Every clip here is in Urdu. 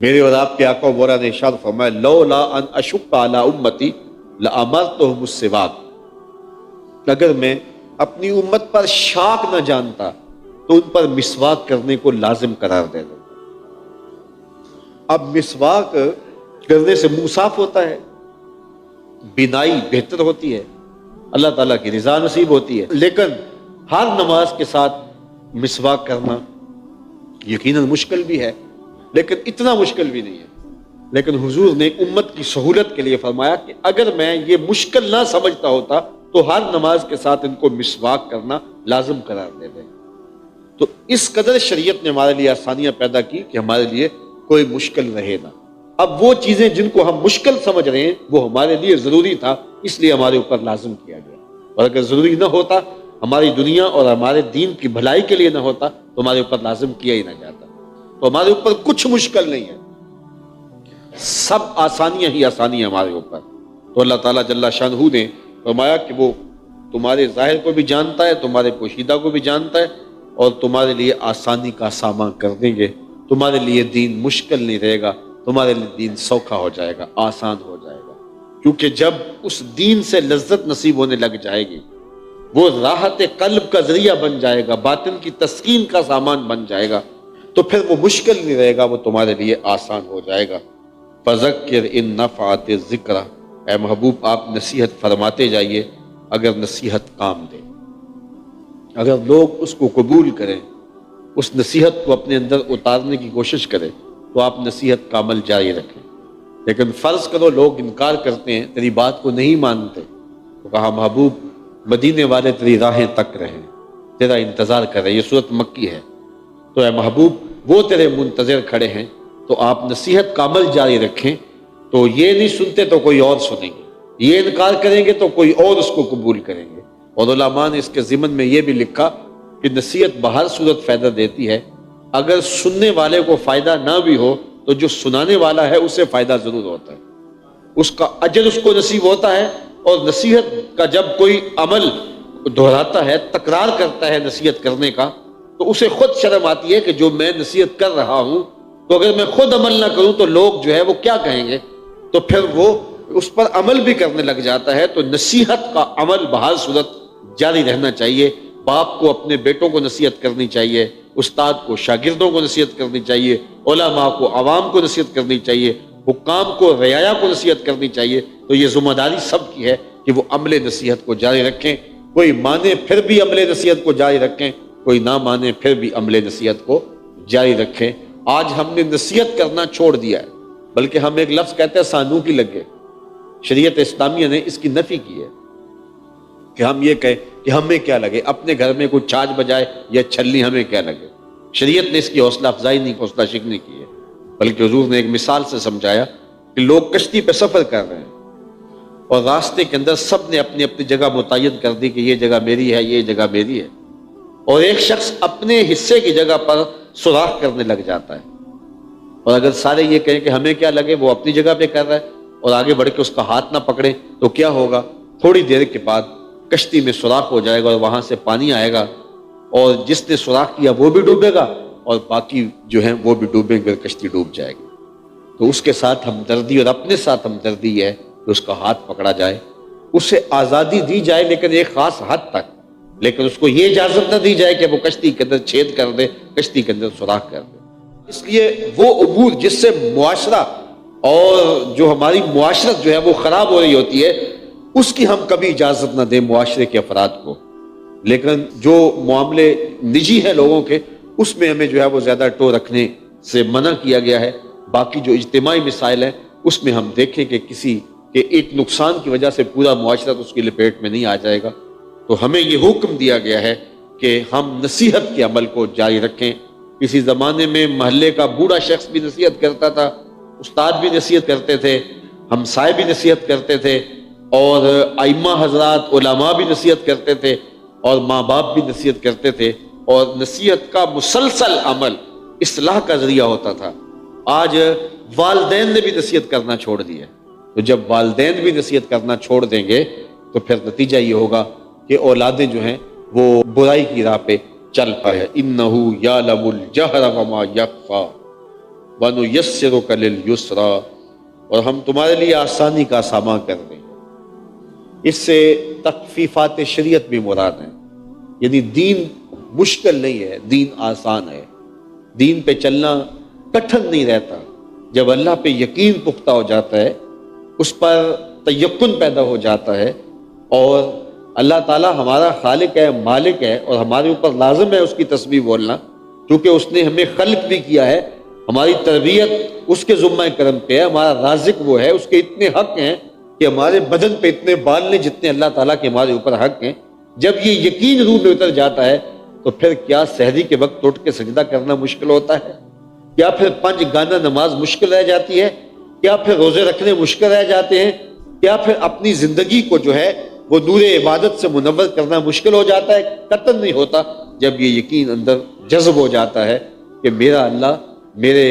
میرے اور آپ کے آقا و مولا نے ارشاد فرمایا لولا ان اشق علی امتی لامرتهم السواک، اگر میں اپنی امت پر شاک نہ جانتا تو ان پر مسواک کرنے کو لازم قرار دے دیتا۔ اب مسواک کرنے سے منہ صاف ہوتا ہے، بینائی بہتر ہوتی ہے، اللہ تعالیٰ کی رضا نصیب ہوتی ہے، لیکن ہر نماز کے ساتھ مسواک کرنا یقیناً مشکل بھی ہے، لیکن اتنا مشکل بھی نہیں ہے۔ لیکن حضور نے امت کی سہولت کے لیے فرمایا کہ اگر میں یہ مشکل نہ سمجھتا ہوتا تو ہر نماز کے ساتھ ان کو مسواک کرنا لازم قرار دے دیں۔ تو اس قدر شریعت نے ہمارے لیے آسانیاں پیدا کی کہ ہمارے لیے کوئی مشکل رہے نہ۔ اب وہ چیزیں جن کو ہم مشکل سمجھ رہے ہیں وہ ہمارے لیے ضروری تھا، اس لیے ہمارے اوپر لازم کیا گیا، اور اگر ضروری نہ ہوتا، ہماری دنیا اور ہمارے دین کی بھلائی کے لیے نہ ہوتا تو ہمارے اوپر لازم کیا ہی نہ جاتا۔ تو ہمارے اوپر کچھ مشکل نہیں ہے، سب آسانیاں ہی آسانیاں ہمارے اوپر۔ تو اللہ تعالیٰ جل شانہ نے فرمایا کہ وہ تمہارے ظاہر کو بھی جانتا ہے، تمہارے پوشیدہ کو بھی جانتا ہے، اور تمہارے لیے آسانی کا سامان کر دیں گے۔ تمہارے لیے دین مشکل نہیں رہے گا، تمہارے لیے دین سوکھا ہو جائے گا، آسان ہو جائے گا، کیونکہ جب اس دین سے لذت نصیب ہونے لگ جائے گی، وہ راحت قلب کا ذریعہ بن جائے گا، باطن کی تسکین کا سامان بن جائے گا، تو پھر وہ مشکل نہیں رہے گا، وہ تمہارے لیے آسان ہو جائے گا۔ فذکر ان نفعت الذکر، اے محبوب آپ نصیحت فرماتے جائیے اگر نصیحت کام دے، اگر لوگ اس کو قبول کریں، اس نصیحت کو اپنے اندر اتارنے کی کوشش کریں تو آپ نصیحت کا عمل جاری رکھیں۔ لیکن فرض کرو لوگ انکار کرتے ہیں، تیری بات کو نہیں مانتے، تو کہا محبوب مدینے والے تیری راہیں تک رہیں، تیرا انتظار کر رہے ہیں۔ یہ صورت مکی ہے۔ تو اے محبوب وہ تیرے منتظر کھڑے ہیں، تو آپ نصیحت کا عمل جاری رکھیں۔ تو یہ نہیں سنتے تو کوئی اور سنیں گے، یہ انکار کریں گے تو کوئی اور اس کو قبول کریں گے۔ اور علماء نے اس کے ضمن میں یہ بھی لکھا کہ نصیحت بہر صورت فائدہ دیتی ہے، اگر سننے والے کو فائدہ نہ بھی ہو تو جو سنانے والا ہے اسے فائدہ ضرور ہوتا ہے، اس کا اجر اس کو نصیب ہوتا ہے۔ اور نصیحت کا جب کوئی عمل دہراتا ہے، تکرار کرتا ہے نصیحت کرنے کا، تو اسے خود شرم آتی ہے کہ جو میں نصیحت کر رہا ہوں، تو اگر میں خود عمل نہ کروں تو لوگ جو ہے وہ کیا کہیں گے، تو پھر وہ اس پر عمل بھی کرنے لگ جاتا ہے۔ تو نصیحت کا عمل بہر صورت جاری رہنا چاہیے۔ باپ کو اپنے بیٹوں کو نصیحت کرنی چاہیے، استاد کو شاگردوں کو نصیحت کرنی چاہیے، علماء کو عوام کو نصیحت کرنی چاہیے، حکام کو رعایا کو نصیحت کرنی چاہیے۔ تو یہ ذمہ داری سب کی ہے کہ وہ عمل نصیحت کو جاری رکھیں، کوئی مانے پھر بھی عمل نصیحت کو جاری رکھیں، کوئی نہ مانے پھر بھی عمل نصیحت کو جاری رکھیں۔ آج ہم نے نصیحت کرنا چھوڑ دیا ہے، بلکہ ہم ایک لفظ کہتے ہیں سانو کی لگے۔ شریعت اسلامیہ نے اس کی نفی کی ہے کہ ہم یہ کہیں کہ ہمیں کیا لگے، اپنے گھر میں کوئی چھاج بجائے یا چھلنی ہمیں کیا لگے۔ شریعت نے اس کی حوصلہ افزائی نہیں، حوصلہ شکنی کی ہے، بلکہ حضور نے ایک مثال سے سمجھایا کہ لوگ کشتی پہ سفر کر رہے ہیں اور راستے کے اندر سب نے اپنی اپنی جگہ متعین کر دی کہ یہ جگہ میری ہے، یہ جگہ میری ہے، اور ایک شخص اپنے حصے کی جگہ پر سوراخ کرنے لگ جاتا ہے، اور اگر سارے یہ کہیں کہ ہمیں کیا لگے، وہ اپنی جگہ پہ کر رہا ہے اور آگے بڑھ کے اس کا ہاتھ نہ پکڑے، تو کیا ہوگا؟ تھوڑی دیر کے بعد کشتی میں سوراخ ہو جائے گا اور وہاں سے پانی آئے گا، اور جس نے سوراخ کیا وہ بھی ڈوبے گا اور باقی جو ہیں وہ بھی ڈوبیں گے، کشتی ڈوب جائے گی۔ تو اس کے ساتھ ہمدردی اور اپنے ساتھ ہمدردی ہے کہ اس کا ہاتھ پکڑا جائے، اسے آزادی دی جائے لیکن ایک خاص حد تک، لیکن اس کو یہ اجازت نہ دی جائے کہ وہ کشتی کے اندر چھید کر دے، کشتی کے اندر سوراخ کر دے۔ اس لیے وہ امور جس سے معاشرہ اور جو ہماری معاشرت جو ہے وہ خراب ہو رہی ہوتی ہے، اس کی ہم کبھی اجازت نہ دیں معاشرے کے افراد کو، لیکن جو معاملے نجی ہیں لوگوں کے، اس میں ہمیں جو ہے وہ زیادہ ٹو رکھنے سے منع کیا گیا ہے۔ باقی جو اجتماعی مسائل ہیں اس میں ہم دیکھیں کہ کسی کے ایک نقصان کی وجہ سے پورا معاشرت اس کی لپیٹ میں نہیں آ جائے گا۔ تو ہمیں یہ حکم دیا گیا ہے کہ ہم نصیحت کے عمل کو جاری رکھیں۔ کسی زمانے میں محلے کا بوڑھا شخص بھی نصیحت کرتا تھا، استاد بھی نصیحت کرتے تھے، ہمسائے بھی نصیحت کرتے تھے، اور ائمہ حضرات علماء بھی نصیحت کرتے تھے، اور ماں باپ بھی نصیحت کرتے تھے، اور نصیحت کا مسلسل عمل اصلاح کا ذریعہ ہوتا تھا۔ آج والدین نے بھی نصیحت کرنا چھوڑ دی ہے، تو جب والدین بھی نصیحت کرنا چھوڑ دیں گے تو پھر نتیجہ یہ ہوگا کہ اولادیں جو ہیں وہ برائی کی راہ پہ چل پائے۔ اِنَّهُ يَعْلَمُ الْجَهْرَ وَمَا يَخْفَى، وَنُيَسِّرُكَ لِلْيُسْرَىٰ، اور ہم تمہارے لیے آسانی کا سامان کر دیں۔ اس سے تخفیفات شریعت بھی مراد ہیں، یعنی دین مشکل نہیں ہے، دین آسان ہے، دین پہ چلنا کٹھن نہیں رہتا۔ جب اللہ پہ یقین پختہ ہو جاتا ہے، اس پر تیقن پیدا ہو جاتا ہے، اور اللہ تعالیٰ ہمارا خالق ہے، مالک ہے، اور ہمارے اوپر لازم ہے اس کی تسبیح بولنا، کیونکہ اس نے ہمیں خلق بھی کیا ہے، ہماری تربیت اس کے ذمہ کرم پہ ہے، ہمارا رازق وہ ہے، اس کے اتنے حق ہیں کہ ہمارے بدن پہ اتنے بال نہیں جتنے اللہ تعالیٰ کے ہمارے اوپر حق ہیں۔ جب یہ یقین روح میں اتر جاتا ہے تو پھر کیا سحری کے وقت اٹھ کے سجدہ کرنا مشکل ہوتا ہے؟ کیا پھر 5 گانا نماز مشکل رہ جاتی ہے؟ کیا پھر روزے رکھنے مشکل رہ جاتے ہیں؟ کیا پھر اپنی زندگی کو جو ہے وہ نور عبادت سے منور کرنا مشکل ہو جاتا ہے؟ قطعاً نہیں ہوتا، جب یہ یقین اندر جذب ہو جاتا ہے کہ میرا اللہ میرے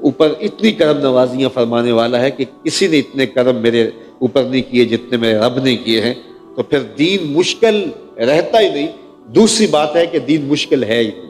اوپر اتنی کرم نوازیاں فرمانے والا ہے کہ کسی نے اتنے کرم میرے اوپر نہیں کیے جتنے میرے رب نے کیے ہیں، تو پھر دین مشکل رہتا ہی نہیں۔ دوسری بات ہے کہ دین مشکل ہے ہی نہیں۔